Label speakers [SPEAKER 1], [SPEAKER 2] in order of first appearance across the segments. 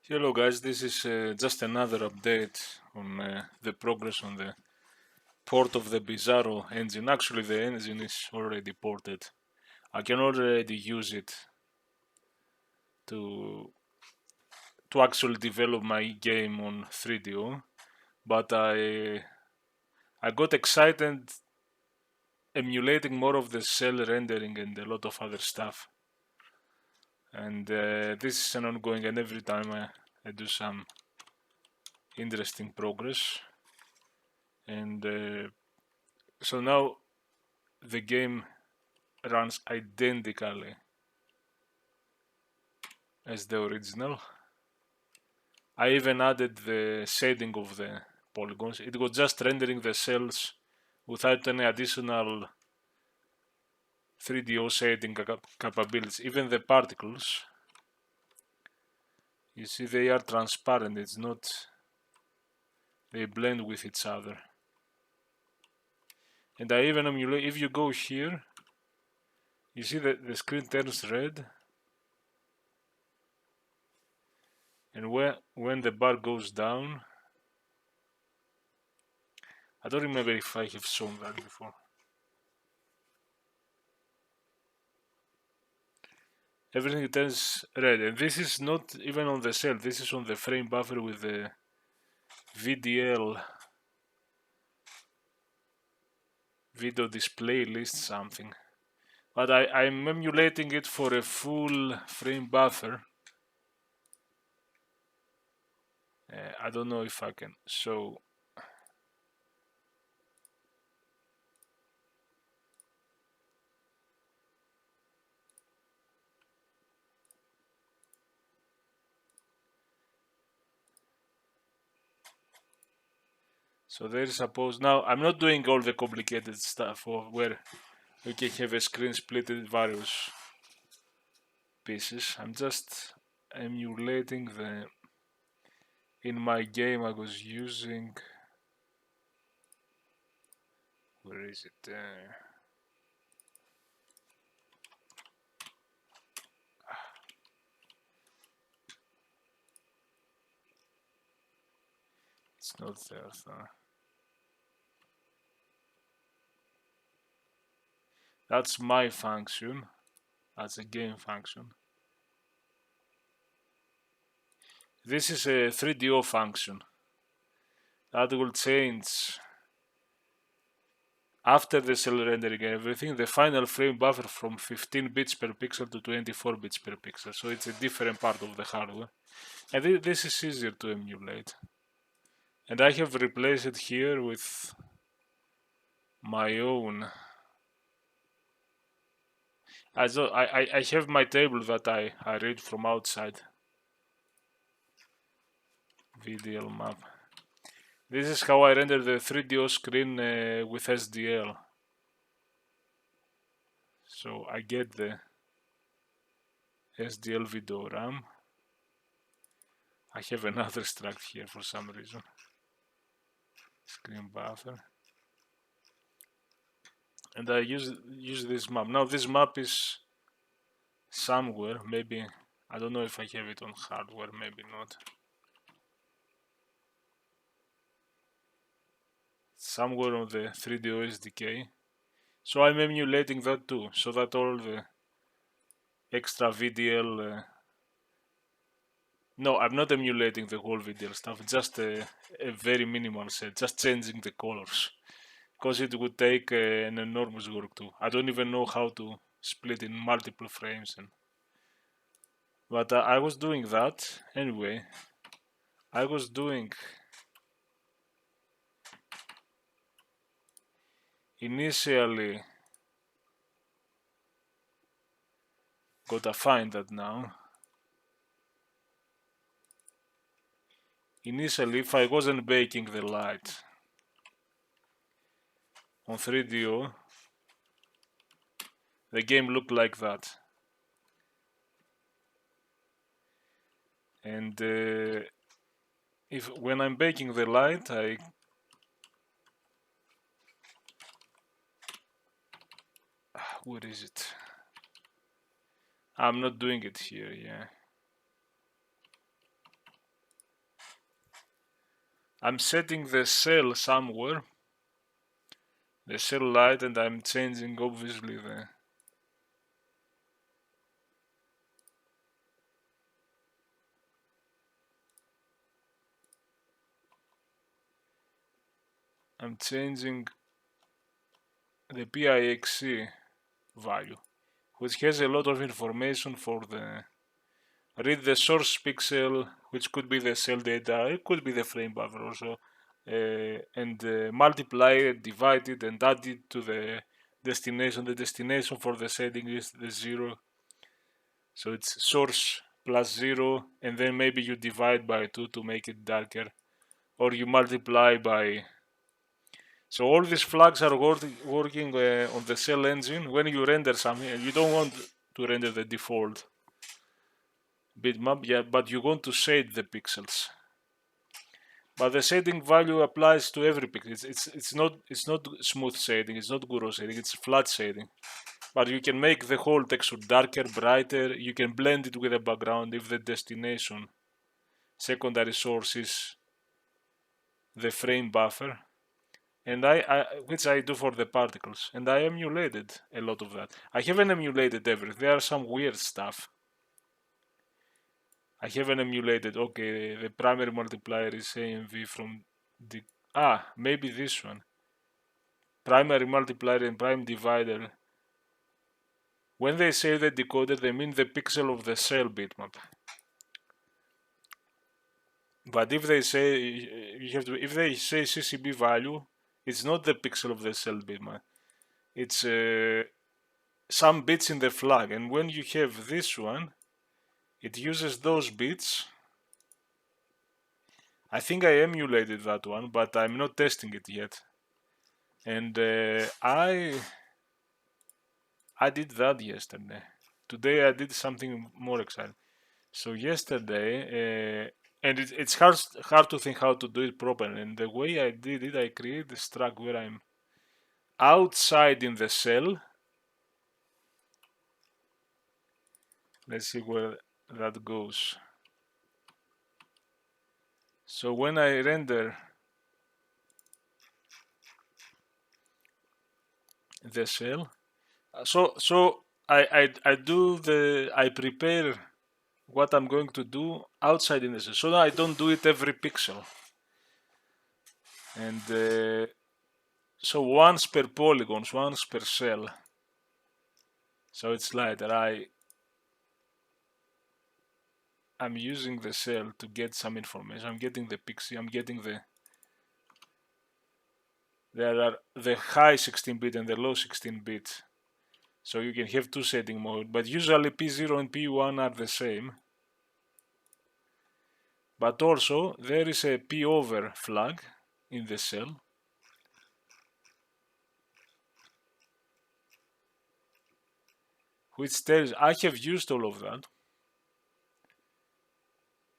[SPEAKER 1] Hello guys, this is just another update on the progress on the port of the Bizarro engine. Actually the engine is already ported. I can already use it to actually develop my game on 3DO, but I got excited emulating more of the CEL rendering and a lot of other stuff. And this is an ongoing, and every time I do some interesting progress. And so now the game runs identically as the original. I even added the shading of the polygons. It was just rendering the cells without any additional 3DO shading capabilities. Even the particles, you see they are transparent, it's not, they blend with each other. And I even emulate, if you go here, you see that the screen turns red, and when the bar goes down, I don't remember if I have shown that before. Everything turns red, and this is not even on the cell, this is on the frame buffer with the VDL video display list something. But I'm emulating it for a full frame buffer. I don't know if I can show. So there is suppose now I'm not doing all the complicated stuff of where we can have a screen split in various pieces. I'm just emulating the, in my game I was using, where is it? It's not there. So. That's my function. That's a game function. This is a 3DO function that will change after the cell rendering and everything, the final frame buffer from 15 bits per pixel to 24 bits per pixel. So it's a different part of the hardware. And this is easier to emulate. And I have replaced it here with my own. I have my table that I read from outside. VDL map. This is how I render the 3DO screen with SDL. So I get the SDL video RAM. I have another struct here for some reason. Screen buffer. And I use this map. Now this map is somewhere, maybe, I don't know if I have it on hardware, maybe not. Somewhere on the 3DO SDK. So I'm emulating that too, so that all the extra VDL... no, I'm not emulating the whole VDL stuff, just a very minimal set, just changing the colors. Because it would take an enormous work too. I don't even know how to split in multiple frames. But I was doing that anyway. I was doing... initially, gotta find that now. Initially, if I wasn't baking the light on 3DO, the game looked like that. And when I'm baking the light, where is it? I'm not doing it here, yeah. I'm setting the cell somewhere, the cell light, and I'm changing obviously the PIXC value, which has a lot of information for the read the source pixel, which could be the cell data, it could be the frame buffer also, and multiply it, divide it, and add it to the destination. The destination for the setting is the 0. So it's source plus 0, and then maybe you divide by 2 to make it darker, or you multiply by. So all these flags are working on the CEL engine. When you render something, you don't want to render the default bitmap, yeah, but you want to shade the pixels. But the shading value applies to every pixel. It's not smooth shading. It's not Guru shading. It's flat shading. But you can make the whole texture darker, brighter. You can blend it with the background if the destination secondary source is the frame buffer. And which I do for the particles. And I emulated a lot of that. I haven't emulated everything. There are some weird stuff. I haven't emulated, okay, the primary multiplier is AMV from the, maybe this one. Primary multiplier and prime divider. When they say the decoder, they mean the pixel of the CEL bitmap. But if they say, if they say CCB value, it's not the pixel of the CEL bitmap. It's some bits in the flag. And when you have this one, it uses those bits. I think I emulated that one, but I'm not testing it yet. And I did that yesterday. Today I did something more exciting. So yesterday, and it's hard to think how to do it properly. And the way I did it, I created this track where I'm outside in the cell. Let's see where that goes. So when I render the cell, so I prepare what I'm going to do outside in the cell, so that I don't do it every pixel. And so once per polygons, once per cell. So it's lighter. I'm using the cell to get some information. I'm getting the PIXC, I'm getting there are the high 16-bit and the low 16-bit. So you can have two shading mode, but usually P0 and P1 are the same. But also there is a P over flag in the cell. Which tells I have used all of that.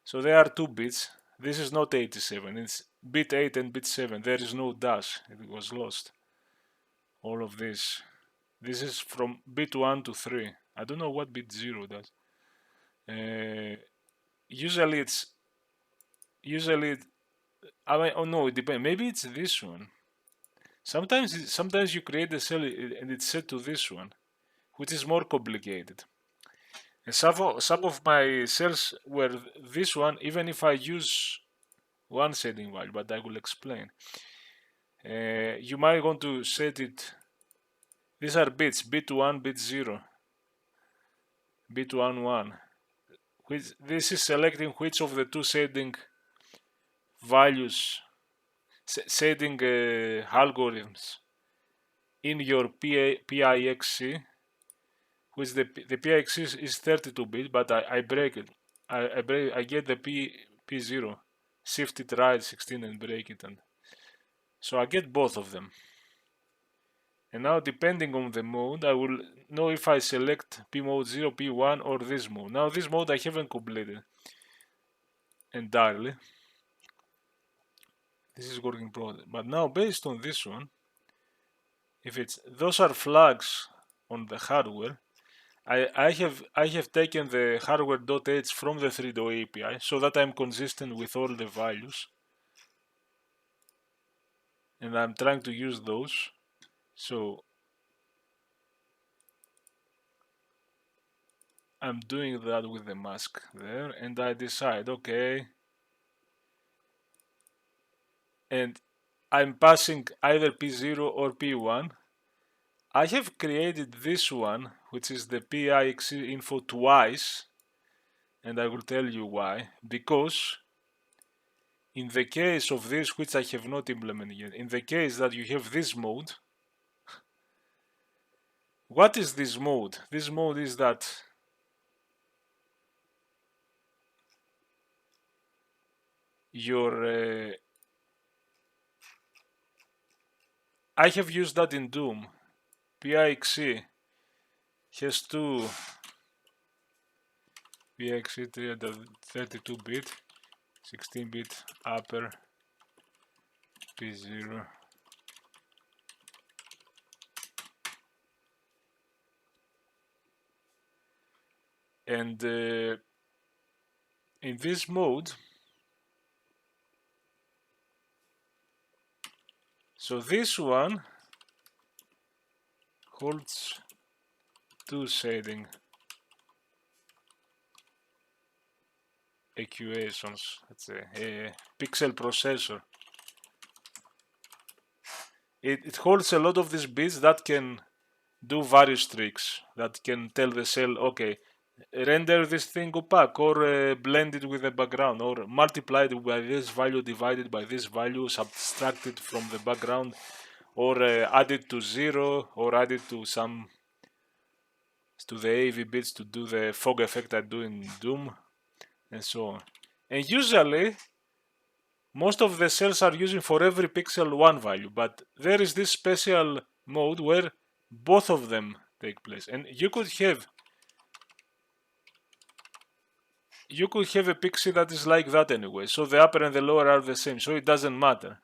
[SPEAKER 1] So there are 2 bits. This is not 87, it's bit 8 and bit 7. There is no dash, it was lost. All of this. This is from bit 1 to 3. I don't know what bit 0 does. Usually, I mean, oh no, it depends. Maybe it's this one. Sometimes you create a cell and it's set to this one, which is more complicated. And some of my cells were this one, even if I use one setting value, but I will explain. You might want to set it. These are bits, bit 1, bit 0, bit 1, 1. This is selecting which of the two shading values, shading algorithms in your PIXC, which the PIXC is 32-bit, but I break it. I get the P0, shift it right 16 and break it, and so I get both of them. And now, depending on the mode, I will know if I select P mode 0, P1, or this mode. Now, this mode I haven't completed entirely. This is working properly. But now, based on this one, if it's those are flags on the hardware, I have taken the hardware.h from the 3.0 API so that I'm consistent with all the values. and I'm trying to use those. So I'm doing that with the mask there, and I decide, okay, and I'm passing either P0 or P1. I have created this one, which is the PIXC info twice, and I will tell you why. Because in the case of this, which I have not implemented yet, in the case that you have this mode, what is this mode? This mode is that your I have used that in Doom. PIXC has two PIXC 32-bit, 16-bit upper P0. And in this mode, so this one holds two shading equations, let's say, a pixel processor. It holds a lot of these bits that can do various tricks, that can tell the cell, okay, render this thing opaque, or blend it with the background, or multiply it by this value divided by this value, subtract it from the background, or add it to 0, or add it to the AV bits to do the fog effect I do in Doom, and so on. And usually, most of the cells are using for every pixel one value, but there is this special mode where both of them take place, and you could have a PIXC that is like that anyway, so the upper and the lower are the same, so it doesn't matter.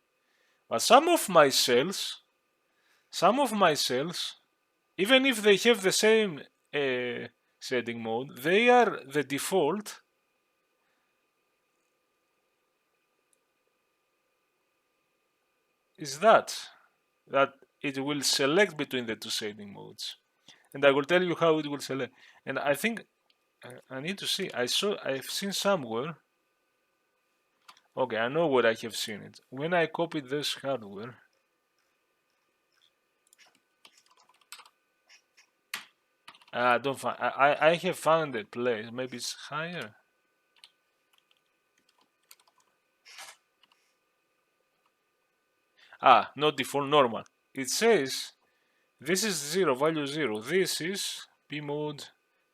[SPEAKER 1] But some of my cells, even if they have the same shading mode, they are the default is that it will select between the two shading modes, and I will tell you how it will select. And I think I need to see. I've seen somewhere. Okay, I know where I have seen it. When I copied this hardware, I don't find. I have found a place. Maybe it's higher. Not default, normal. It says this is 0, value 0. This is P mode.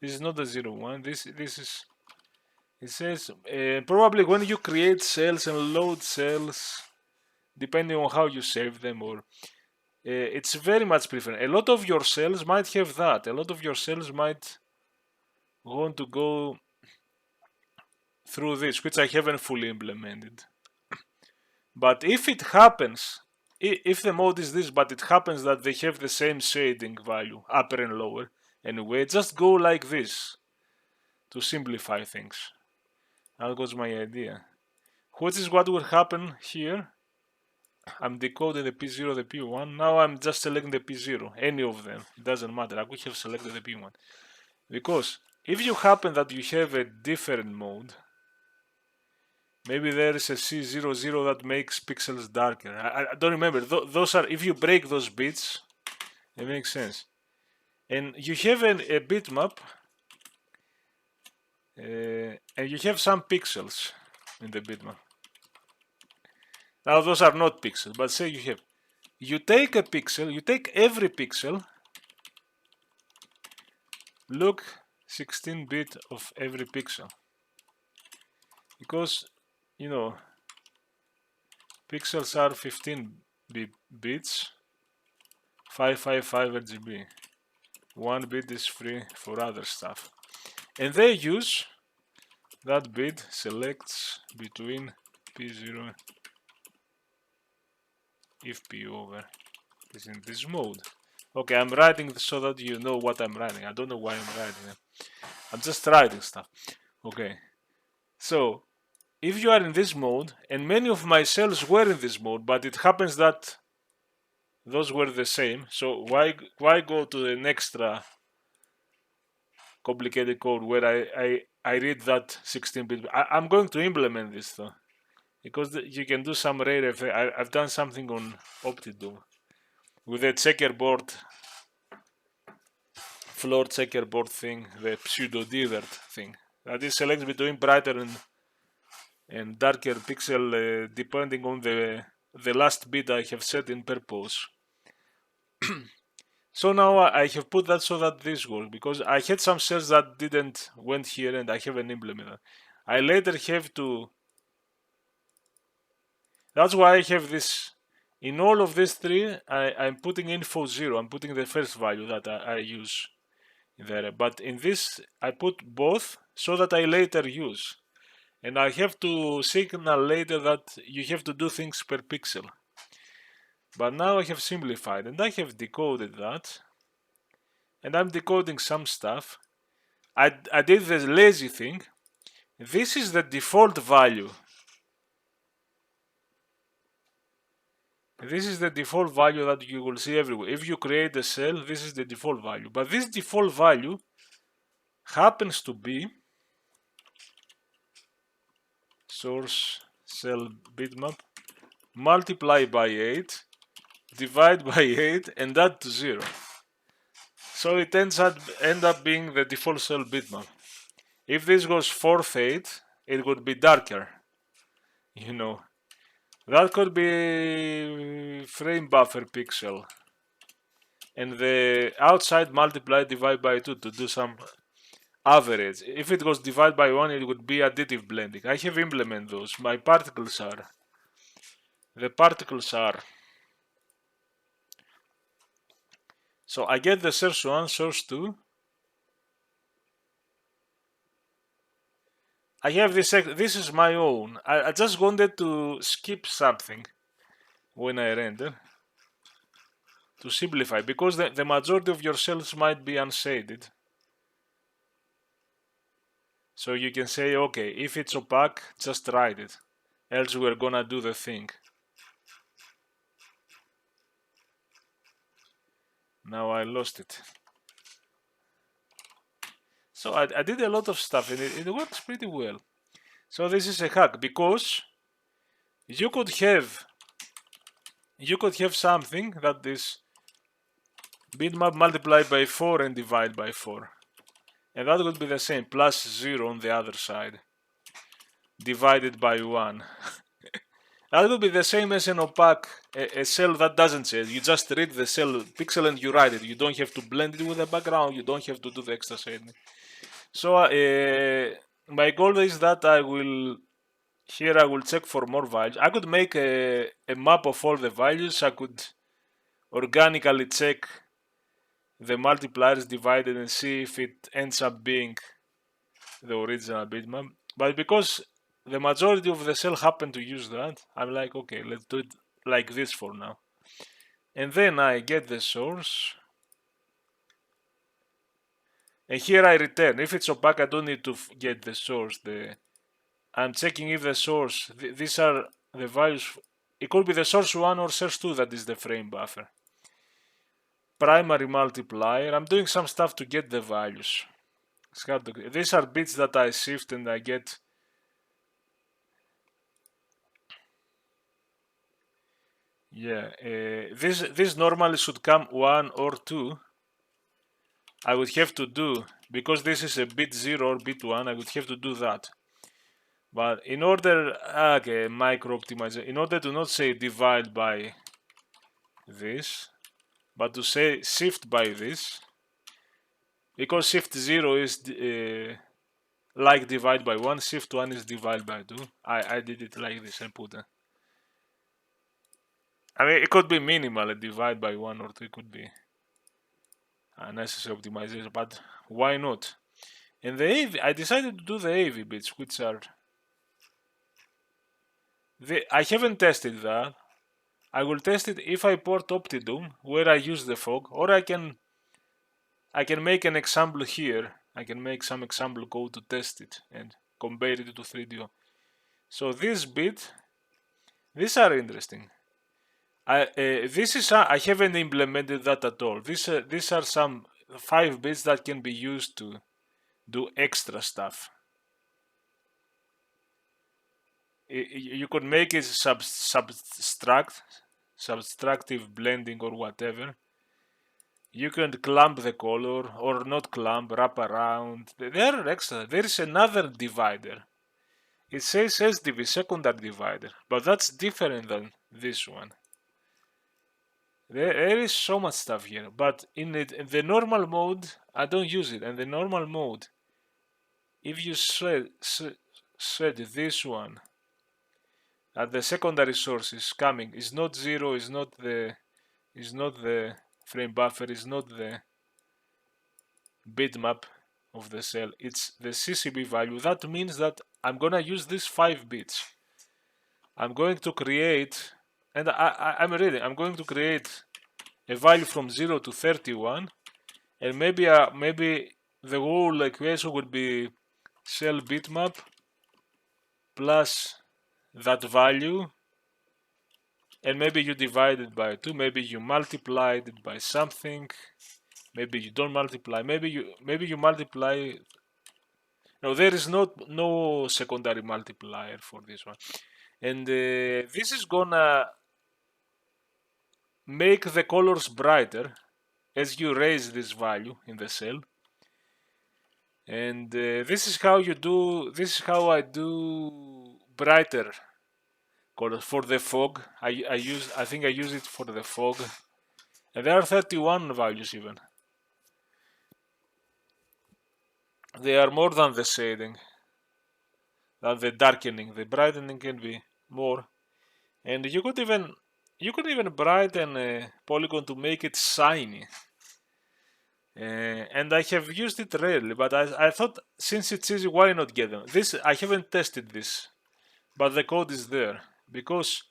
[SPEAKER 1] This is not the 0 one. This is. It says probably when you create cells and load cells, depending on how you save them, or it's very much preferred. A lot of your cells might have that. A lot of your cells might want to go through this, which I haven't fully implemented. But if it happens, if the mode is this, but it happens that they have the same shading value, upper and lower, anyway, just go like this to simplify things. That was my idea. What is what will happen here? I'm decoding the P0, the P1. Now I'm just selecting the P0, any of them. It doesn't matter. I could have selected the P1. Because if you happen that you have a different mode, maybe there is a C00 that makes pixels darker. I don't remember. Those are, if you break those bits, it makes sense. And you have a bitmap, and you have some pixels in the bitmap. Now those are not pixels, but say you take a pixel, you take every pixel, look 16-bit of every pixel. Because, you know, pixels are 15 bits, 555 RGB. 1 bit is free for other stuff. And they use that bit selects between P0 if P over is in this mode. Okay, I'm writing so that you know what I'm writing. I don't know why I'm writing it. I'm just writing stuff. Okay, so if you are in this mode, and many of my cells were in this mode, but it happens that those were the same. So why go to an extra complicated code where I read that 16-bit? I'm going to implement this though, because you can do some rare effect. I've done something on Optidum with a checkerboard, floor checkerboard thing, the pseudo divert thing. That is selects between brighter and darker pixel depending on the last bit I have set in purpose. So now I have put that so that this works, because I had some cells that didn't went here and I haven't implemented. I later have to. That's why I have this. In all of these three, I'm putting info 0. I'm putting the first value that I use there. But in this, I put both so that I later use. And I have to signal later that you have to do things per pixel. But now I have simplified and I have decoded that. And I'm decoding some stuff. I did the lazy thing. This is the default value. This is the default value that you will see everywhere. If you create a cell, this is the default value. But this default value happens to be source cell bitmap multiply by 8, divide by 8, and add to 0. So it end up being the default cell bitmap. If this goes 4th 8, it would be darker. You know, that could be frame buffer pixel. And the outside multiply divide by 2 to do some average. If it goes divide by 1, it would be additive blending. I have implemented those. My particles are. The particles are. So I get the source 1, source 2. I have this. This is my own. I just wanted to skip something when I render to simplify, because the majority of your cells might be unshaded. So you can say, okay, if it's opaque, just write it. Else we're gonna do the thing. Now I lost it. So I did a lot of stuff and it works pretty well. So this is a hack, because you could have something that is bitmap multiplied by 4 and divide by 4. And that would be the same, plus 0 on the other side, divided by 1. That would be the same as an opaque, a cell that doesn't shade. You just read the cell pixel and you write it. You don't have to blend it with the background. You don't have to do the extra shading. So my goal is that I will check for more values. I could make a map of all the values. I could organically check the multipliers divided and see if it ends up being the original bitmap. But because the majority of the cell happen to use that, I'm like, okay, let's do it like this for now. And then I get the source. And here I return. If it's opaque, I don't need to get the source. I'm checking if the source, these are the values. It could be the source 1 or source 2 that is the frame buffer. Primary multiplier. I'm doing some stuff to get the values. These are bits that I shift and I get. Yeah, this normally should come 1 or 2. I would have to do, because this is a bit 0 or bit 1, I would have to do that. But in order, okay, micro optimizer, in order to not say divide by this, but to say shift by this, because shift 0 is like divide by 1, shift 1 is divide by 2. I did it like this. I put a, I mean, it could be minimal, a divide by 1 or 2, it could be unnecessary optimization, but why not? And the AV, I decided to do the AV bits, which are, I haven't tested that. I will test it if I port Optidum, where I use the fog, or I can make an example here. I can make some example code to test it and compare it to 3DO. So this bit, these are interesting. This is I haven't implemented that at all. These are some 5 bits that can be used to do extra stuff. You could make it subtractive blending or whatever. You can clamp the color or not clamp, wrap around. There are extra. There is another divider. It says SDV, secondary divider, but that's different than this one. There is so much stuff here, but in the normal mode, I don't use it. In the normal mode, if you set this one, at the secondary source is coming, is not 0, is not the frame buffer, is not the bitmap of the cell, it's the CCB value. That means that I'm gonna use these 5 bits. I'm going to create, and I'm going to create a value from 0 to 31, and maybe the whole equation would be cell bitmap plus that value, and maybe you divide it by 2, maybe you multiply it by something, maybe you don't multiply, maybe you multiply. No, there is no secondary multiplier for this one, and this is gonna make the colors brighter as you raise this value in the cell. And this is how I do brighter colors for the fog. I think I use it for the fog, and there are 31 values even. They are more than the shading, than the darkening. The brightening can be more, and you could even brighten a polygon to make it shiny. And I have used it rarely, but I thought since it's easy, why not get them? I haven't tested this, but the code is there, because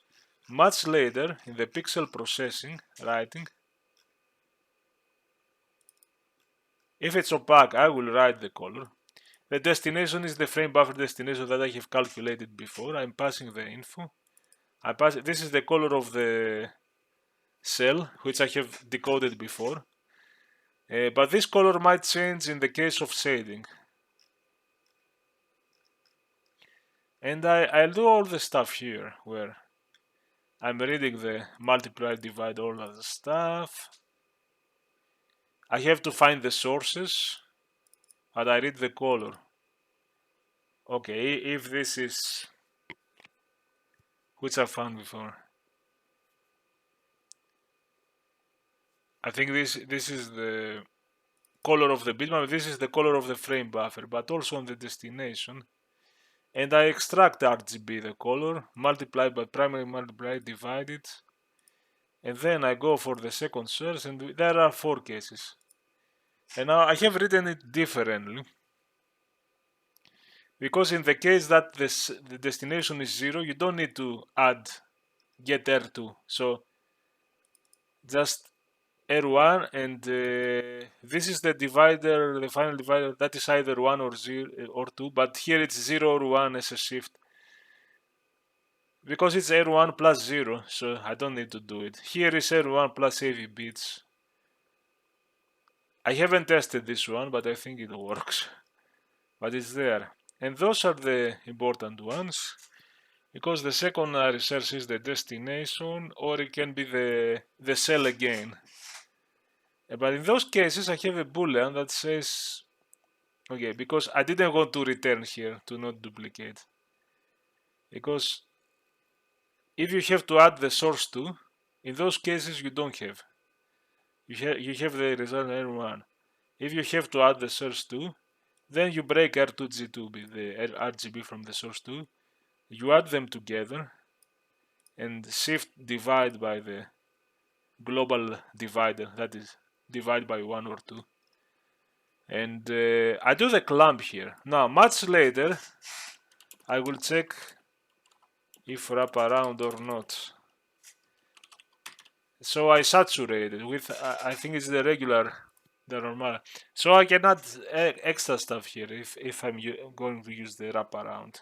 [SPEAKER 1] much later in the pixel processing writing, if it's opaque, I will write the color. The destination is the frame buffer destination that I have calculated before. I'm passing the info. This is the color of the cell, which I have decoded before. But this color might change in the case of shading. And I'll do all the stuff here where I'm reading the multiply, divide, all of the stuff. I have to find the sources, but I read the color. Okay, if this is, which I found before. I think this is the color of the bitmap, this is the color of the frame buffer, but also on the destination. And I extract RGB, the color, multiply by primary, multiply, divide it. And then I go for the second source, and there are 4 cases. And now I have written it differently, because in the case that the destination is 0, you don't need to add get R2. So just R1, and this is the divider, the final divider, that is either 1 or 0 or 2, but here it's 0 or 1 as a shift, because it's R1 plus 0, so I don't need to do it. Here is R1 plus AV bits. I haven't tested this one, but I think it works. But it's there. And those are the important ones, because the secondary source is the destination, or it can be the cell again. But in those cases, I have a boolean that says, okay, because I didn't want to return here to not duplicate. Because if you have to add the source to, in those cases you don't have. You have the result R1. If you have to add the source to, then you break R2G2, the RGB from the source 2. You add them together and shift divide by the global divider, that is divide by 1 or 2. And I do the clamp here. Now much later I will check if wrap around or not. So I saturate it with, I think it's the regular, the normal. So I can add extra stuff here if I'm going to use the wraparound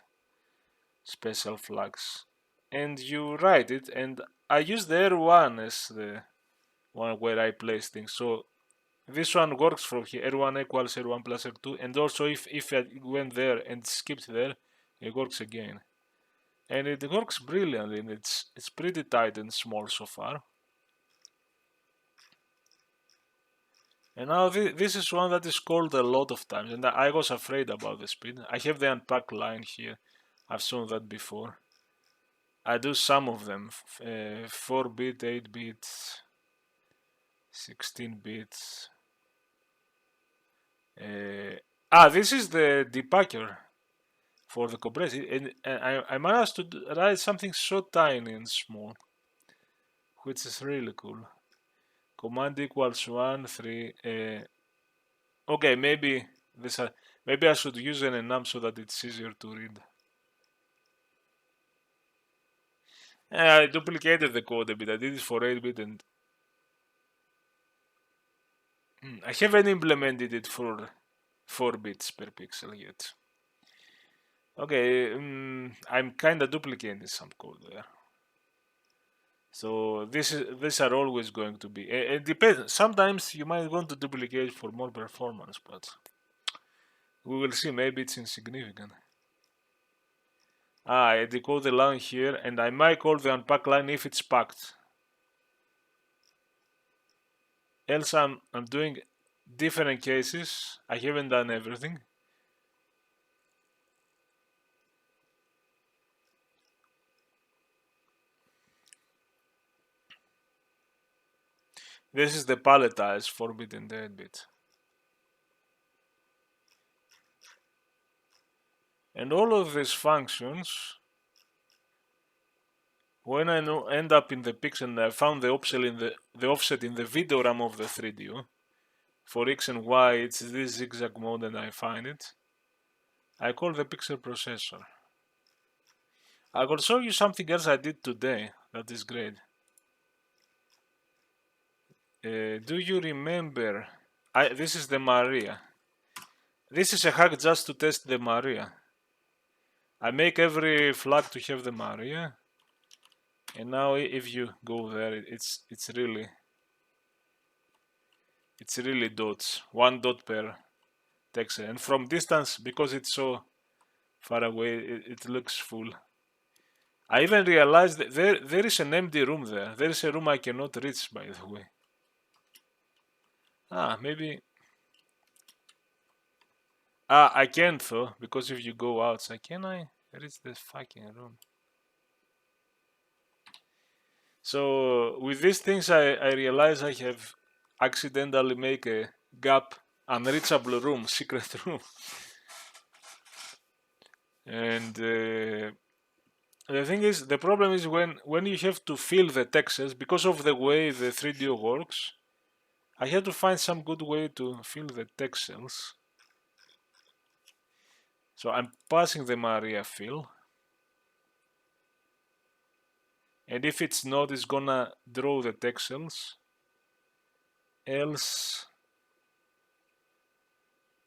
[SPEAKER 1] special flags. and you write it, and I use the R1 as the one where I place things. So this one works from here, R1 equals R1 plus R2, and also if I went there and skipped there, it works again. And it works brilliantly, and it's pretty tight and small so far. And now this is one that is called a lot of times, and I was afraid about the speed. I have the unpack line here. I've shown that before. I do some of them, 4-bit, 8-bit, 16 bits. This is the depacker for the compressor, and I managed to write something so tiny and small, which is really cool. Command equals 1, 3. Okay, maybe maybe I should use an enum so that it's easier to read. I duplicated the code a bit. I did it for 8-bit, and I haven't implemented it for 4 bits per pixel yet. Okay, I'm kinda duplicating some code there. So these are always going to be. It depends. Sometimes you might want to duplicate for more performance, but we will see. Maybe it's insignificant. I decode the line here, and I might call the unpack line if it's packed. Else I'm doing different cases. I haven't done everything. This is the palletized 4-bit and 8-bit. And all of these functions, when I end up in the PIXC and I found the offset in the video RAM of the 3DO, for X and Y it's this zigzag mode and I find it, I call the pixel processor. I will show you something else I did today that is great. Do you remember? This is the Maria. This is a hack just to test the Maria. I make every flag to have the Maria, and now if you go there, it's really dots, 1 dot per texel, and from distance, because it's so far away, it looks full. I even realized that there is an empty room there. There is a room I cannot reach, by the way. Maybe. I can't though, because if you go outside, can I reach this fucking room? So with these things, I realize I have accidentally make a gap, unreachable room, secret room. And the thing is, the problem is when you have to fill the texels, because of the way the 3DO works, I had to find some good way to fill the texels. So I'm passing the Maria fill. And if it's not, it's gonna draw the texels. Else,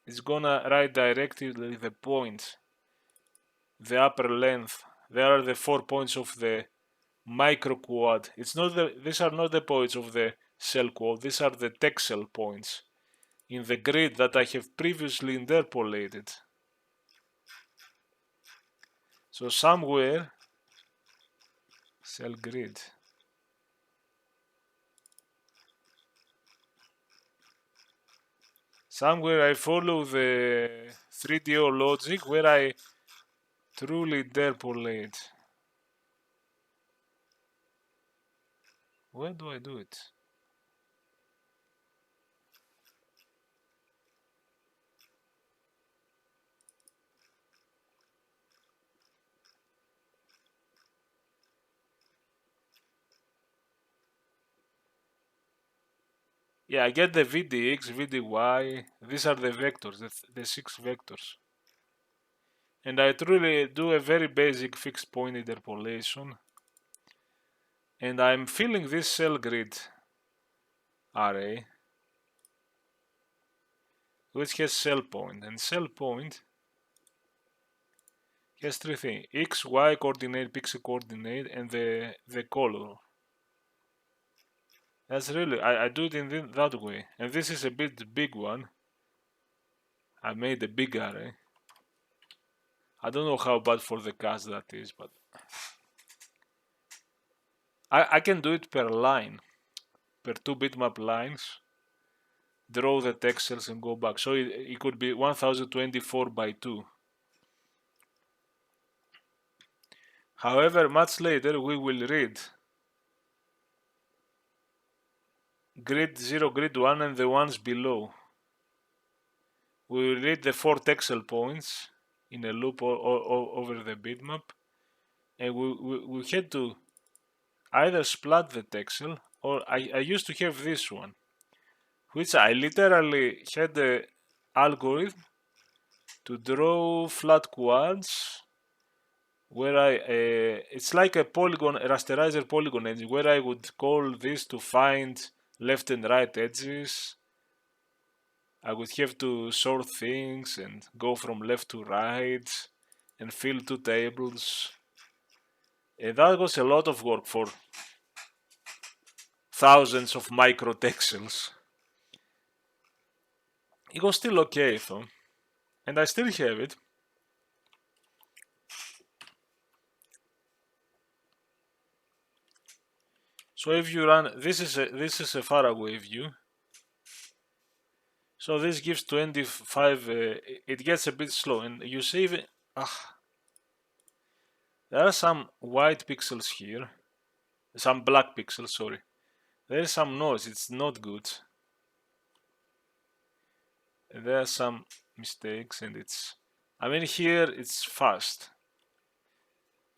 [SPEAKER 1] it's gonna write directly the point, the upper length. There are the 4 points of the micro quad. These are not the points of the cell quad. These are the texel points in the grid that I have previously interpolated. So somewhere, cell grid. Somewhere I follow the 3DO logic where I truly interpolate. Where do I do it? Yeah, I get the VDX, VDY. These are the vectors, the 6 vectors. And I truly do a very basic fixed point interpolation. And I'm filling this cell grid array, which has cell point. And cell point He has three things: X, Y coordinate, PIXC coordinate, and the color. That's really, I do it in that way. And this is a bit big one. I made a big array. I don't know how bad for the cast that is, but I can do it per line, per 2 bitmap lines. Draw the texels and go back. So it could be 1024 by 2. However, much later we will read grid 0, grid 1 and the ones below. We will read the 4 texel points in a loop over the bitmap, and we had to either splat the texel, or I used to have this one, which I literally had the algorithm to draw flat quads where it's like a polygon, a rasterizer polygon engine, where I would call this to find left and right edges. I would have to sort things and go from left to right and fill two tables. And that was a lot of work for thousands of micro texels. It was still okay though, and I still have it. So if you run, this is a faraway view. So this gives 25. It gets a bit slow, and you see there are some white pixels here, some black pixels. Sorry, there is some noise. It's not good. There are some mistakes, and I mean here it's fast.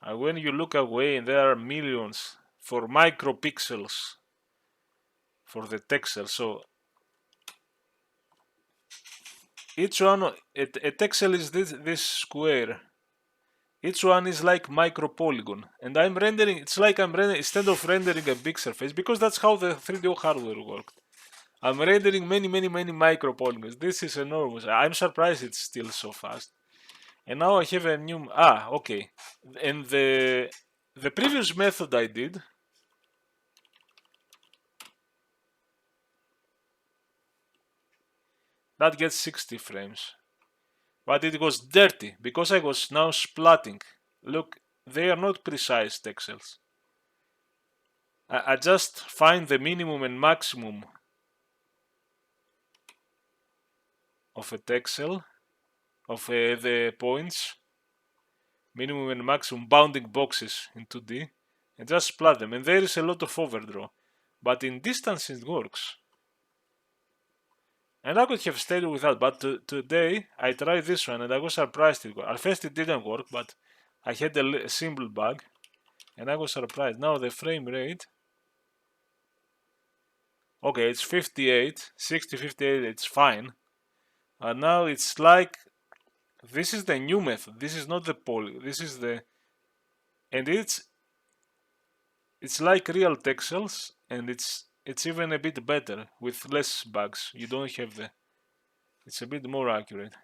[SPEAKER 1] And when you look away, there are millions for micropixels for the texel. So each one, a texel is this square. Each one is like micro polygon, and I'm rendering. It's like I'm rendering instead of rendering a big surface, because that's how the 3D hardware worked. I'm rendering many micro polygons. This is enormous. I'm surprised it's still so fast. And now I have a new. Okay. And the previous method I did. That gets 60 frames. But it was dirty because I was now splatting. Look, they are not precise texels. I just find the minimum and maximum of a texel, of the points, minimum and maximum bounding boxes in 2D, and just splat them. And there is a lot of overdraw. But in distance it works. And I could have stayed without, but today I tried this one and I was surprised it worked. At first it didn't work, but I had a simple bug and I was surprised. Now the frame rate, okay, it's 58, 60, 58, it's fine. And now it's like, this is the new method. This is not the poly, this is the, and it's like real texels, and it's even a bit better with less bugs. You don't have the, it's a bit more accurate.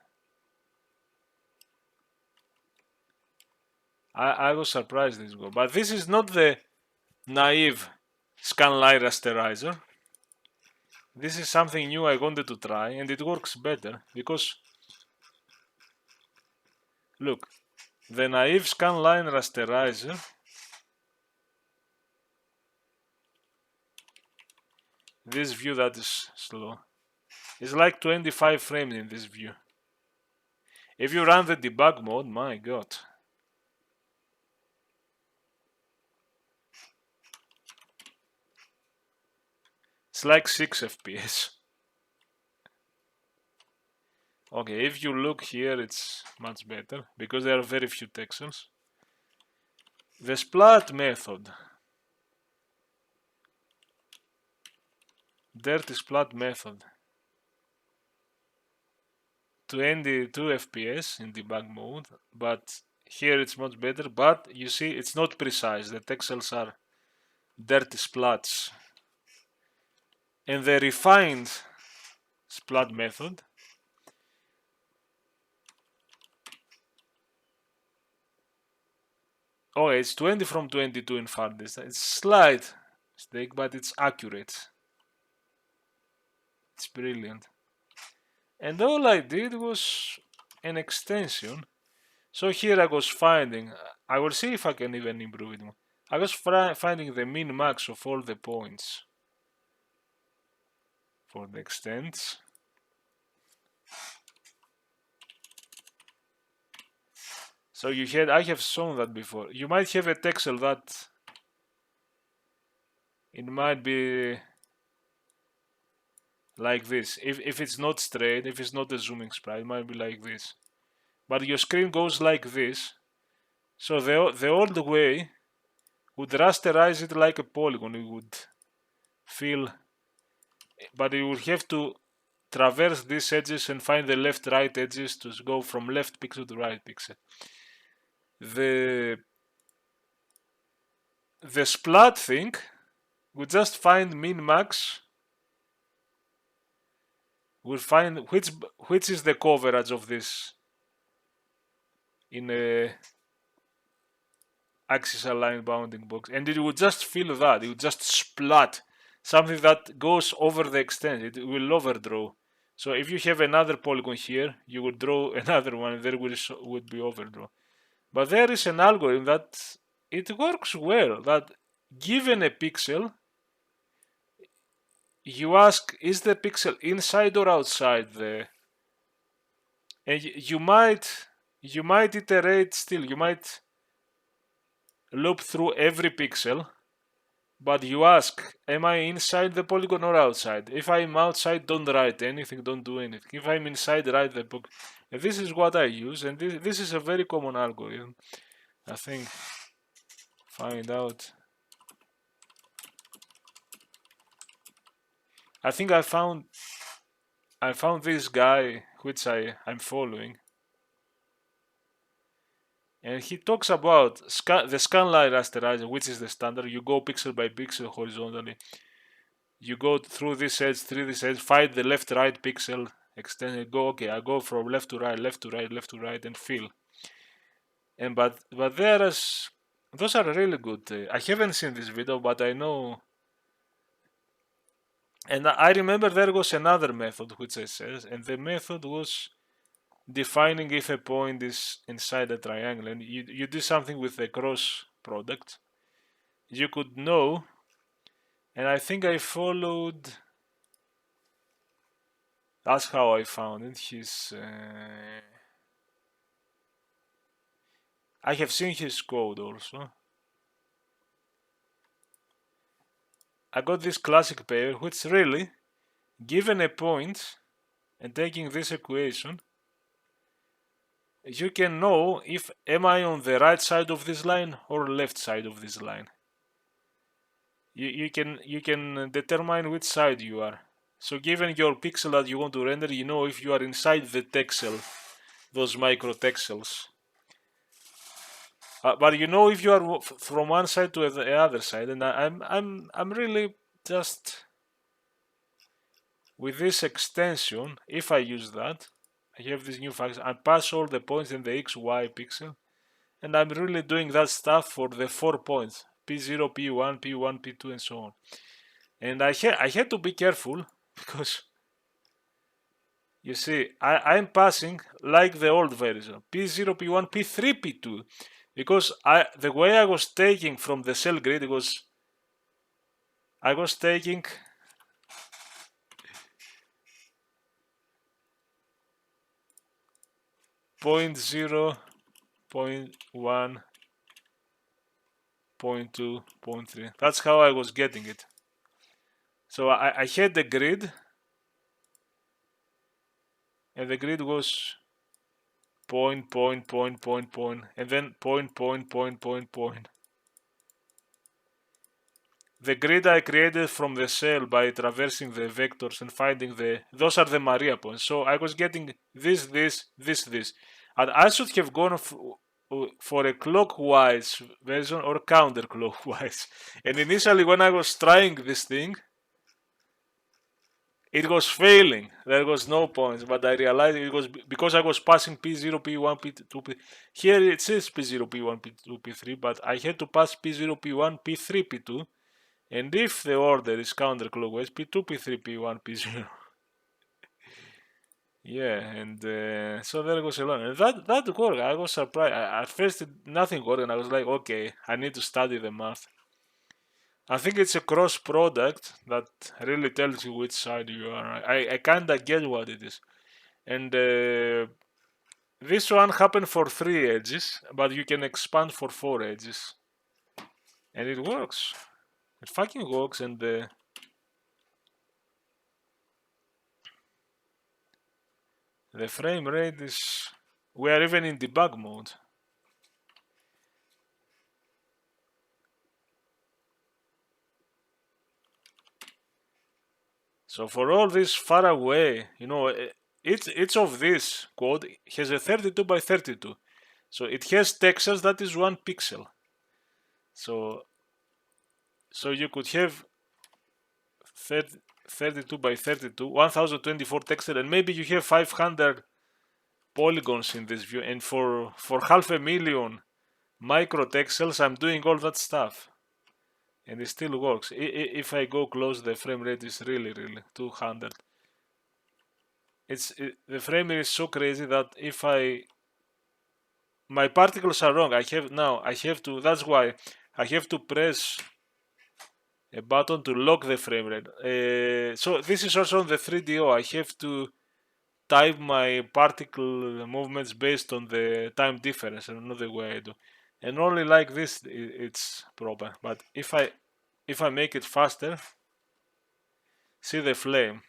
[SPEAKER 1] I was surprised this go, but this is not the naive scanline rasterizer. This is something new I wanted to try, and it works better because look, the naive scanline rasterizer this view that is slow is like 25 frames in this view. If you run the debug mode, my god. It's like 6 FPS. Okay, if you look here, it's much better because there are very few texels. The splat method, dirty splat method, 22 FPS in debug mode, but here it's much better. But you see, it's not precise. The texels are dirty splats. And the refined splat method Oh, it's 20 from 22 in farthest. It's slight mistake, but it's accurate. It's brilliant. And all I did was an extension. So here I was finding, I will see if I can even improve it more. I was finding the min max of all the points for the extents. So you had, I have shown that before. You might have a texel that it might be like this. If it's not straight, if it's not a zooming sprite, it might be like this. But your screen goes like this. So the old way would rasterize it like a polygon. It would feel, but you would have to traverse these edges and find the left-right edges to go from left pixel to right pixel. The splat thing would just find min-max. We'll find which is the coverage of this in a axis aligned bounding box, and it would just fill that. It would just splat something that goes over the extent. It will overdraw. So if you have another polygon here, you would draw another one, and there would be overdraw. But there is an algorithm that it works well. That given a pixel, you ask, is the pixel inside or outside the? And you might iterate still. You might loop through every pixel, but you ask, am I inside the polygon or outside? If I'm outside, don't write anything, don't do anything. If I'm inside, write the book. And this is what I use, and this is a very common algorithm. I think, find out. I think I found this guy which I'm following, and he talks about the scanline rasterizing, which is the standard. You go pixel by pixel horizontally. You go through this edge, find the left-right pixel, extend it, go, okay, I go from left to right, left to right, left to right, and fill. And but those are really good. I haven't seen this video, but I know. And I remember there was another method which I said, and the method was defining if a point is inside a triangle, and you do something with the cross product. You could know, and I think I followed. That's how I found it. I have seen his code also. I got this classic pair, which really, given a point and taking this equation, you can know if am I on the right side of this line or left side of this line. You can determine which side you are. So given your pixel that you want to render, you know if you are inside the texel, those micro texels. But you know if you are from one side to the other side, and I'm really just with this extension. If I use that, I have this new function. I pass all the points in the XY pixel, and I'm really doing that stuff for the 4 points: P0, P1, P1, P2, and so on. And I had to be careful because you see I'm passing like the old version: P0, P1, P3, P2. Because the way I was taking from the cell grid was I was taking point 0, point 1, point 2, point 3. That's how I was getting it. So I had the grid, and the grid was point, point, point, point, point, and then point, point, point, point, point. The grid I created from the cell by traversing the vectors and finding those are the Maria points. So I was getting this, this, this, this. And I should have gone for a clockwise version or counterclockwise. And initially when I was trying this thing, it was failing. There was no points, but I realized it was because I was passing P0, P1, P2, P. Here it says P0, P1, P2, P3, but I had to pass P0, P1, P3, P2, and if the order is counterclockwise, P2, P3, P1, P0. Yeah, and so there goes along, and that worked. I was surprised. At first, nothing worked, and I was like, okay, I need to study the math. I think it's a cross product that really tells you which side you are. I kinda get what it is. And this one happened for 3 edges, but you can expand for 4 edges. And it works. It fucking works, and the frame rate is... We are even in debug mode. So for all this far away, you know, each of this code has a 32 by 32. So it has texels that is 1 pixel. So you could have 32 by 32, 1024 texel, and maybe you have 500 polygons in this view. And for 500,000 micro texels, I'm doing all that stuff. And it still works. If I go close, the frame rate is really 200. The frame rate is so crazy that if my particles are wrong, I have to, that's why I have to press a button to lock the frame rate. So this is also on the 3DO. I have to type my particle movements based on the time difference, and not the way I do. And only like this it's proper. But if I make it faster, see the flame.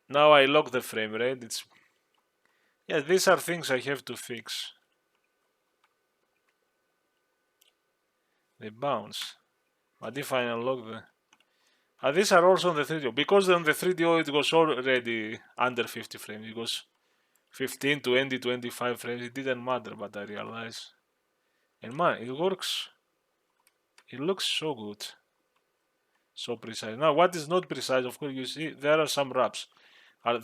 [SPEAKER 1] Now I lock the frame rate. Yeah, these are things I have to fix. They bounce. But if I unlock these are also on the 3DO. Because on the 3DO it was already under 50 frames. It was 15, 20, 25 frames. It didn't matter, but I realized. And man, it works. It looks so good. So precise. Now, what is not precise, of course, you see, there are some wraps.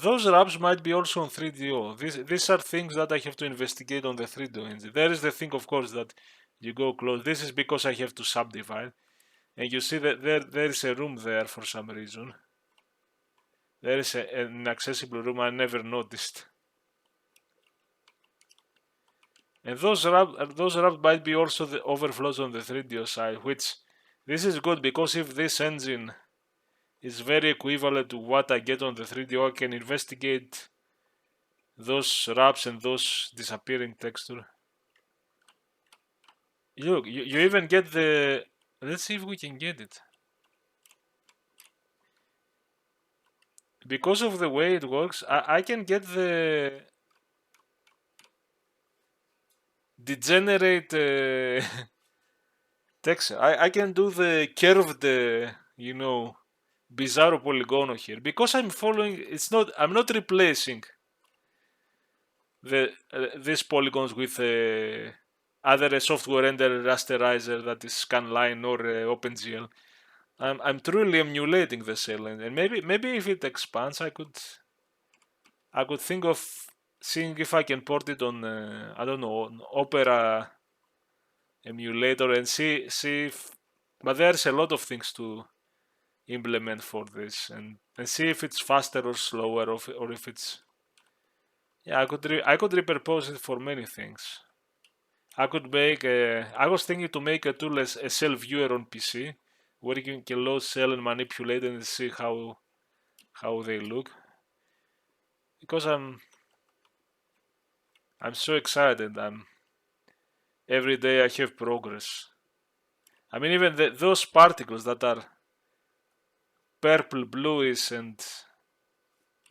[SPEAKER 1] Those wraps might be also on 3DO. These are things that I have to investigate on the 3DO engine. There is the thing, of course, that you go close. This is because I have to subdivide. And you see that there is a room there for some reason. There is an inaccessible room I never noticed. And those wraps might be also the overflows on the 3DO side, which this is good because if this engine is very equivalent to what I get on the 3DO, I can investigate those wraps and those disappearing texture. Look, you even get the... Let's see if we can get it. Because of the way it works, I can get the degenerate texture. I can do the curved, you know, Bizarro polygon here. Because I'm following, I'm not replacing these polygons with either a software render rasterizer that is scanline or OpenGL. I'm truly emulating the CEL, and maybe if it expands, I could think of seeing if I can port it on I don't know, on Opera emulator and see if. But there's a lot of things to implement for this, and see if it's faster or slower, or if it's... Yeah, I could repurpose it for many things. I could make I was thinking to make a tool as a CEL viewer on PC, where you can load CEL and manipulate and see how they look. Because I'm so excited. Every day I have progress. I mean, even those particles that are purple bluish, and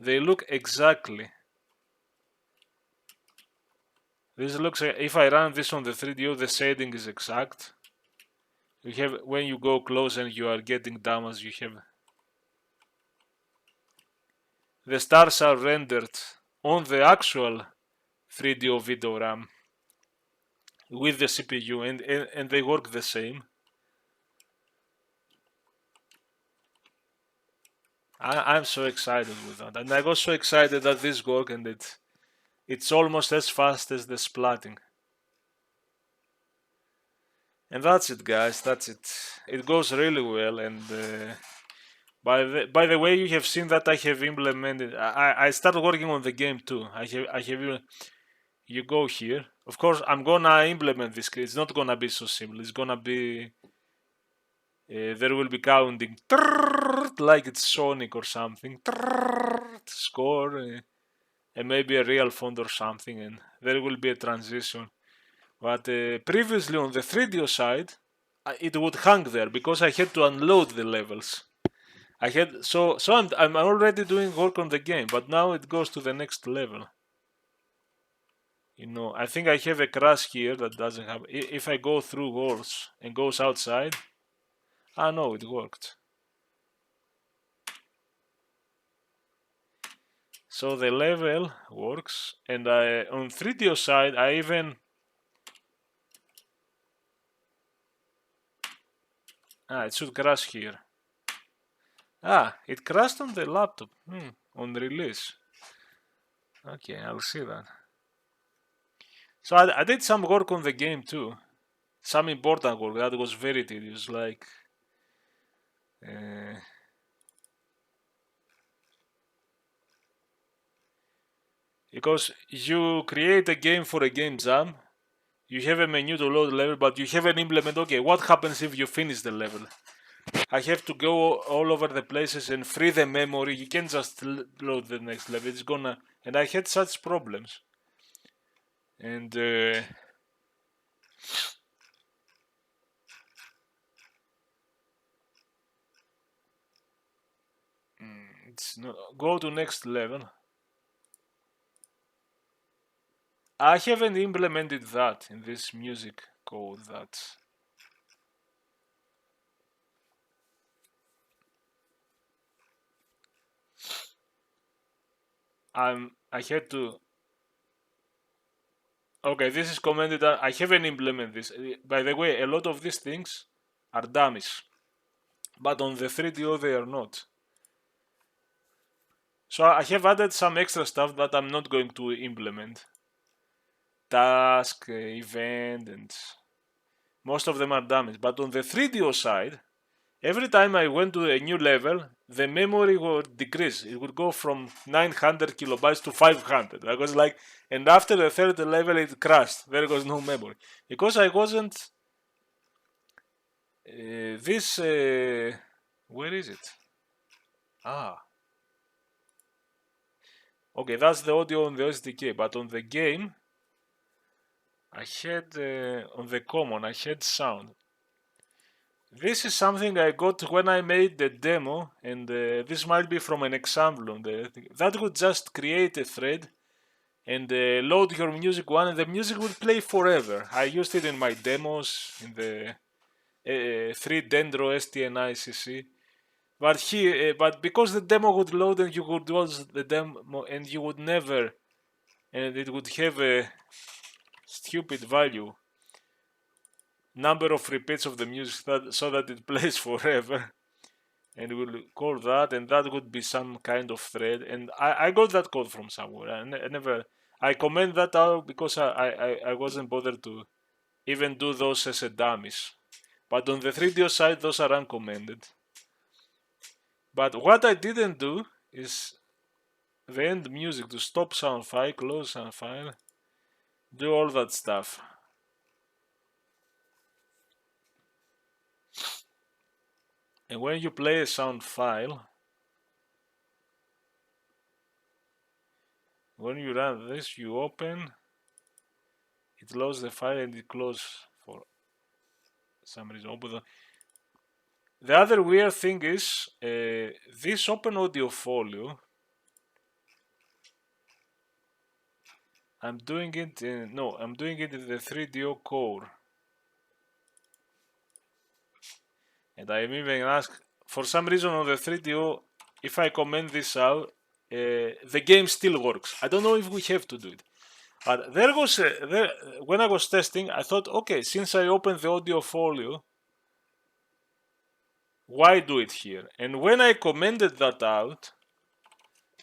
[SPEAKER 1] they look exactly. This looks, if I run this on the 3DO, the shading is exact. You have, when you go close and you are getting damage, you have... The stars are rendered on the actual 3DO video RAM with the CPU, and they work the same. I'm so excited with that, and I got so excited that this worked, and it's almost as fast as the splatting. And that's it, guys. That's it. It goes really well, and by the way, you have seen that I have implemented. I started working on the game too. You go here. Of course, I'm gonna implement this. It's not gonna be so simple. It's gonna be there will be counting like it's Sonic or something. Score and maybe a real font or something, and there will be a transition. But previously on the 3DO side, it would hang there because I had to unload the levels. I'm already doing work on the game, but now it goes to the next level. You know, I think I have a crash here that doesn't have. If I go through walls and goes outside, no, it worked. So the level works, and on 3DO side, I even it should crash here. It crashed on the laptop on release. Okay, I'll see that. So I did some work on the game too. Some important work that was very tedious, like because you create a game for a game jam, you have a menu to load level, but you haven't implemented, okay, what happens if you finish the level? I have to go all over the places and free the memory. You can't just load the next level. It's gonna... And I had such problems. And it's not... Go to next level. I haven't implemented that in this music code. I had to... Okay, this is commented that I haven't implemented this. By the way, a lot of these things are dummies, but on the 3DO they are not. So I have added some extra stuff that I'm not going to implement. Task, event, and most of them are dummies. But on the 3DO side, every time I went to a new level, the memory would decrease. It would go from 900 kilobytes to 500. I was like, and after the third level, it crashed. There was no memory because I wasn't. Where is it? Okay, that's the audio on the SDK, but on the game, I had on the common, I had sound. This is something I got when I made the demo, and this might be from an example on the that would just create a thread and load your music one, and the music would play forever. I used it in my demos in the 3 Dendro STNICC. But because the demo would load and you would watch the demo and you would never, and it would have a stupid value, number of repeats of the music so that it plays forever, and we'll call that, and that would be some kind of thread. And I got that code from somewhere. I comment that out because I wasn't bothered to even do those as a dummies. But on the 3DO side, those are uncommented. But what I didn't do is the end music to stop sound file, close sound file, do all that stuff. And when you play a sound file, when you run this, you open, it loads the file and it closes for some reason. The other weird thing is this open audio folio. I'm doing it in the 3DO core. And I even ask, for some reason on the 3DO, if I comment this out, the game still works. I don't know if we have to do it. But when I was testing, I thought, okay, since I opened the audio folio, Why do it here? And when I commented that out,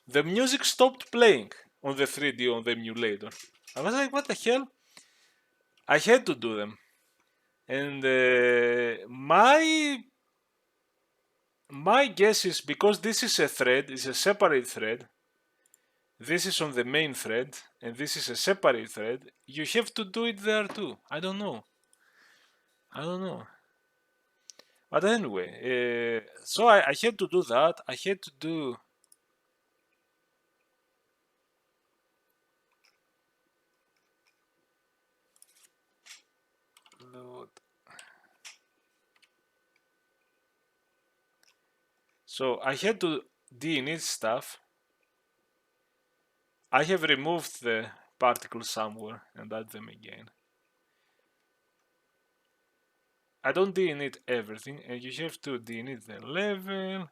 [SPEAKER 1] the music stopped playing on the 3D on the emulator. I was like, what the hell? I had to do them. And my guess is because this is a thread, it's a separate thread, this is on the main thread, and this is a separate thread, you have to do it there too. I don't know. But anyway, so I had to do that. I had to do load. So I had to de-init stuff. I have removed the particles somewhere and add them again. I don't de-init everything, and you have to de-init the level.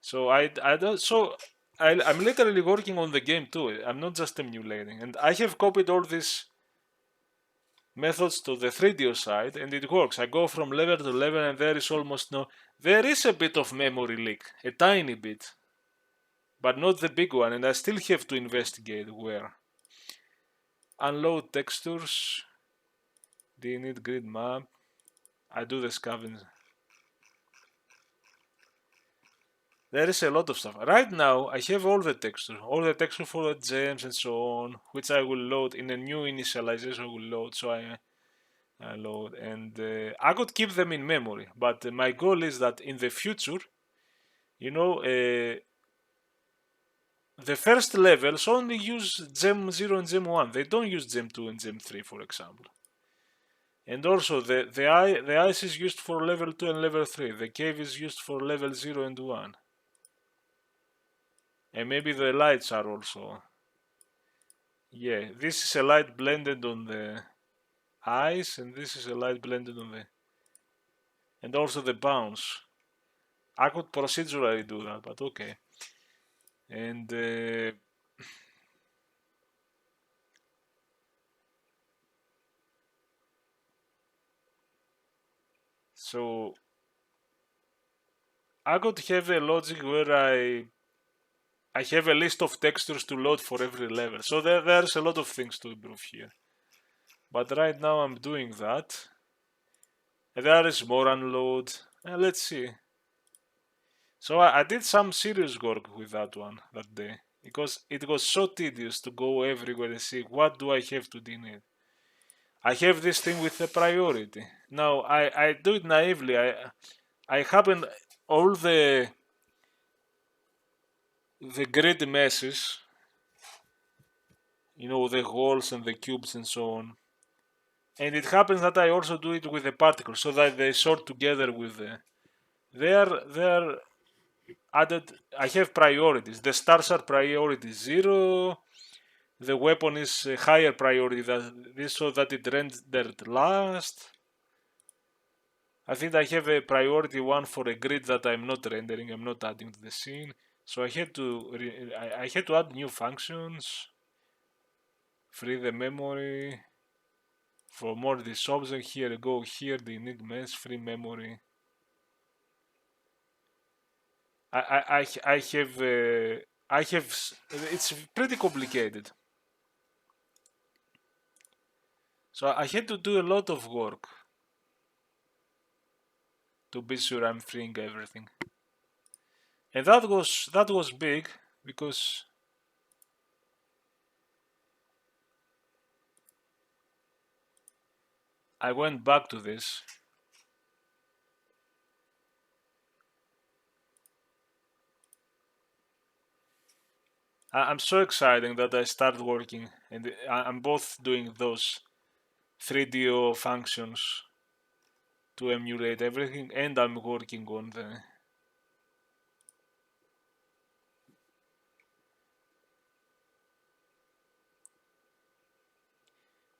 [SPEAKER 1] So I'm literally working on the game too. I'm not just emulating, and I have copied all these methods to the 3D side, and it works. I go from level to level, and there is almost no. There is a bit of memory leak, a tiny bit, but not the big one, and I still have to investigate where. Unload textures. De-init grid map. I do the scavenger. There is a lot of stuff. Right now, I have all the texture for the gems and so on, which I will load in a new initialization. I will load, so I load, and I could keep them in memory. But my goal is that in the future, you know, the first levels only use gem 0 and gem 1. They don't use gem 2 and gem 3, for example. And also, the ice is used for level 2 and level 3. The cave is used for level 0 and 1. And maybe the lights are also. Yeah, this is a light blended on the ice, and this is a light blended on the. And also the bounce. I could procedurally do that, but okay. And so I could have a logic where I have a list of textures to load for every level. So there's a lot of things to improve here. But right now I'm doing that. And there is more unload. Let's see. So I did some serious work with that one that day. Because it was so tedious to go everywhere and see what do I have to delete. I have this thing with a priority. Now I do it naively. I happen all the grid meshes, you know, the holes and the cubes and so on. And it happens that I also do it with the particles so that they sort together with the. They're added. I have priorities. The stars are priority 0. The weapon is a higher priority than this so that it rendered last. I think I have a priority 1 for a grid that I'm not rendering. I'm not adding to the scene. So I had to add new functions. Free the memory. For more this object, here go here, the init mesh, free memory. I have, it's pretty complicated. So I had to do a lot of work to be sure I'm freeing everything. And that was big because I went back to this. I'm so excited that I started working, and I'm both doing those 3DO functions to emulate everything, and I'm working on the.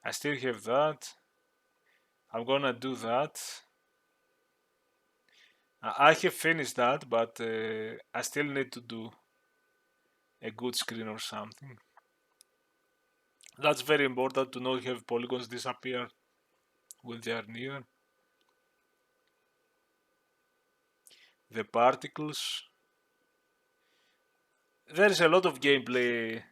[SPEAKER 1] I still have that. I'm gonna do that. I have finished that, but I still need to do a good screen or something. That's very important to not have polygons disappear when they are near. the particles. There is a lot of gameplay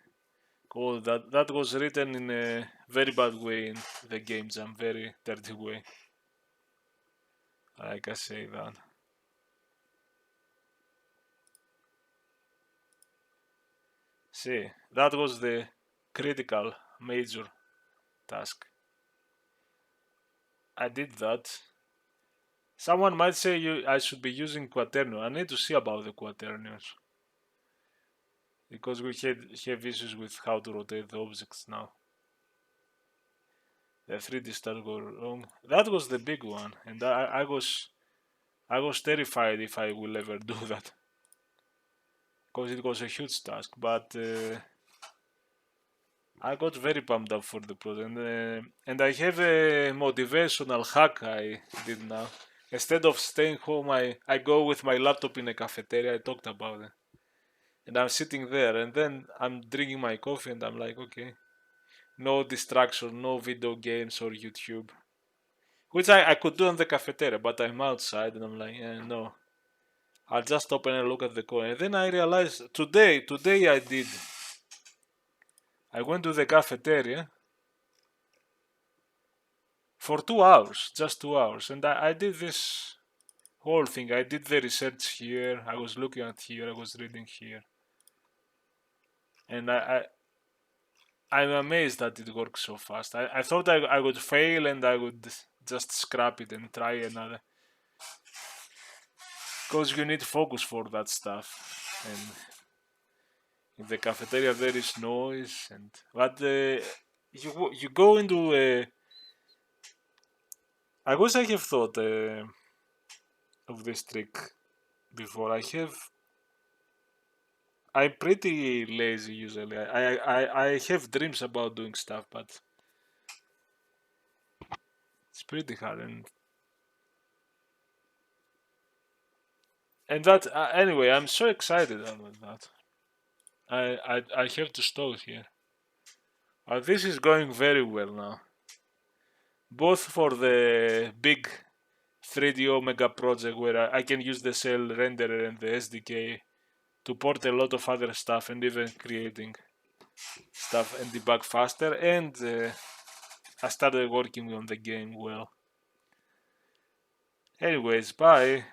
[SPEAKER 1] code that was written in a very bad way in the game jam, very dirty way. I can say that. See, that was the critical major task. I did that. Someone might say I should be using quaternio. I need to see about the quaternions. Because we have issues with how to rotate the objects now. The 3D start go wrong. That was the big one, and I was terrified if I will ever do that, because it was a huge task. But I got very pumped up for the project, and I have a motivational hack I did now. Instead of staying home, I go with my laptop in a cafeteria. I talked about it, and I'm sitting there, and then I'm drinking my coffee, and I'm like, okay, no distraction, no video games or YouTube, which I could do in the cafeteria, but I'm outside, and I'm like, no, I'll just open and look at the code. And then I realized today I went to the cafeteria for 2 hours, just 2 hours, and I did this whole thing. I did the research here, I was looking at here, I was reading here, and I'm amazed that it works so fast. I thought I would fail and I would just scrap it and try another, because you need focus for that stuff, and in the cafeteria there is noise, and but you go into a. I wish I have thought of this trick before. I'm pretty lazy usually. I have dreams about doing stuff, but it's pretty hard, and that anyway. I'm so excited about that. I have to stall here. This is going very well now, both for the big 3D Omega project where I can use the CEL renderer and the SDK to port a lot of other stuff and even creating stuff and debug faster, and I started working on the game well. Anyways, bye.